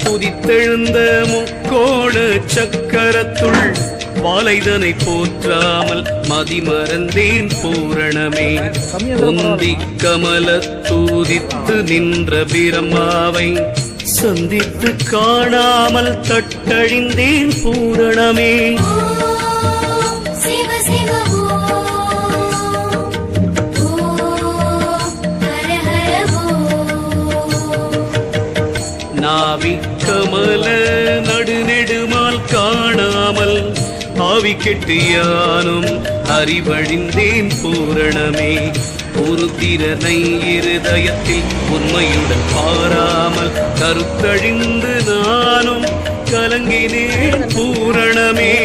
துதித்தெழுந்த முக்கோண சக்கரத்துள் வாழைதனை போற்றாமல் மதிமறந்தேன் பூரணமே. உந்தி கமல தூதித்து நின்ற பிரம்மாவை சந்தித்து காணாமல் தட்டழிந்தேன் பூரணமே. நாவி கமல நடுநெடுமால் காணாமல் ஆவி கெட்டியானும் அறிவழிந்தேன் பூரணமே. ஒரு திறனை இருதயத்தில் உண்மையுடன் பாராமல் கருத்தழிந்து நானும் கலங்கினேன் பூரணமே.